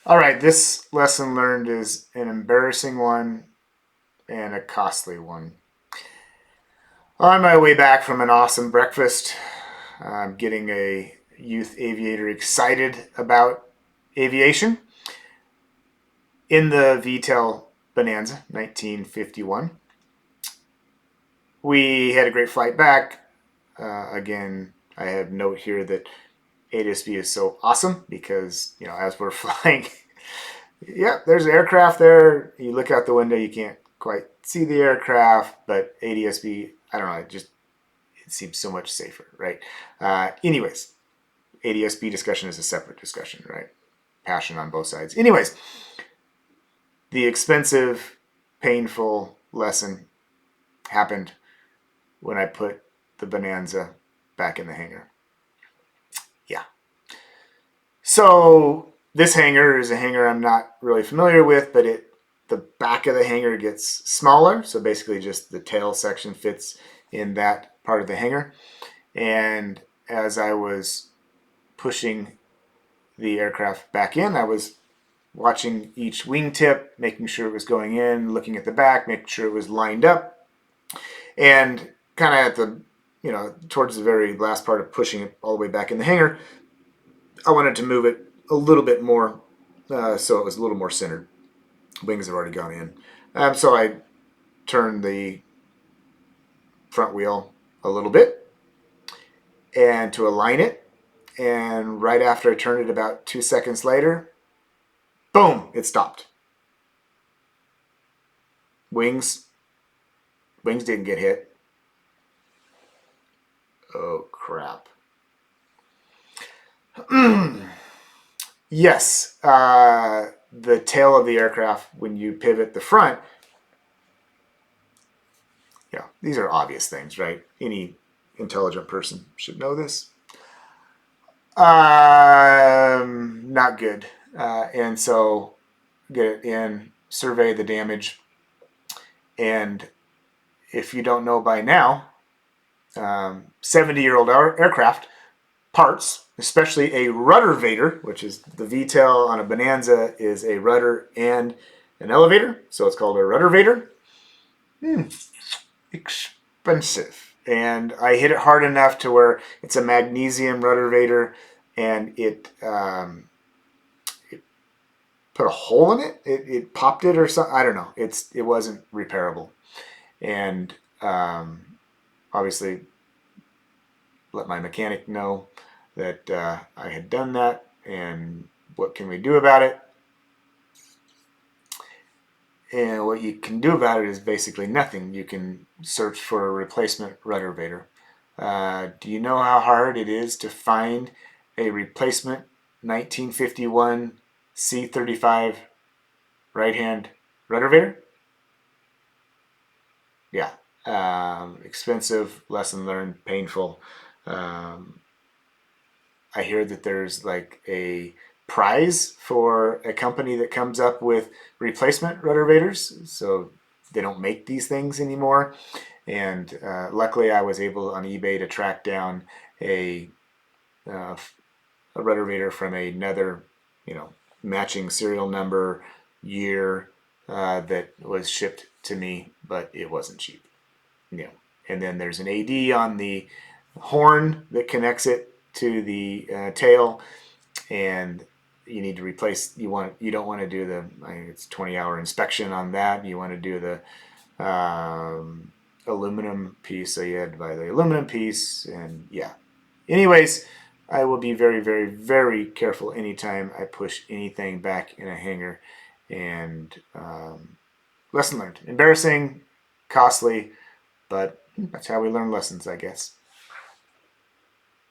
All right, this lesson learned is an embarrassing one and a costly one. On my way back from an awesome breakfast, I'm getting a youth aviator excited about aviation in the VTEL Bonanza 1951. We had a great flight back. Again, I have note here that ADSB is so awesome because, as we're flying, yeah, there's an aircraft there. You look out the window, you can't quite see the aircraft, but ADSB, I don't know, it seems so much safer, right? Anyways, ADSB discussion is a separate discussion, right? Passion on both sides. Anyways, the expensive, painful lesson happened when I put the Bonanza back in the hangar. Yeah. So this hangar is a hangar I'm not really familiar with, but the back of the hangar gets smaller. So basically just the tail section fits in that part of the hangar. And as I was pushing the aircraft back in, I was watching each wingtip, making sure it was going in, looking at the back, making sure it was lined up. And kind of at the, towards the very last part of pushing it all the way back in the hangar, I wanted to move it a little bit more so it was a little more centered. Wings have already gone in. So I turned the front wheel a little bit and to align it. And right after I turned it about 2 seconds later, boom, it stopped. Wings didn't get hit. Oh, crap. Yes, the tail of the aircraft, when you pivot the front, yeah, these are obvious things, right? Any intelligent person should know this. Not good. And so get it in, survey the damage. And if you don't know by now, 70-year-old aircraft parts, especially a Ruddervator, which is the VTEL on a Bonanza, is a rudder and an elevator. So it's called a Ruddervator. Expensive. And I hit it hard enough to where it's a magnesium Ruddervator, and it put a hole in it. It popped it or something. I don't know. It wasn't repairable, and obviously let my mechanic know that I had done that, and what can we do about it? And what you can do about it is basically nothing. You can search for a replacement Ruddervator. Do you know how hard it is to find a replacement 1951 C35 right-hand Ruddervator? Yeah. Expensive, lesson learned, painful. Um, I hear that there's like a prize for a company that comes up with replacement Ruddervators. So they don't make these things anymore. And luckily, I was able on eBay to track down a uh, a Ruddervator from another, matching serial number, year that was shipped to me, but it wasn't cheap. And then there's an AD on the horn that connects it to the tail, and you need to replace. You don't want to do the. I think it's 20-hour inspection on that. You want to do the aluminum piece, so you had to buy the aluminum piece, and yeah. Anyways, I will be very, very, very careful anytime I push anything back in a hangar. And lesson learned. Embarrassing, costly, but that's how we learn lessons, I guess.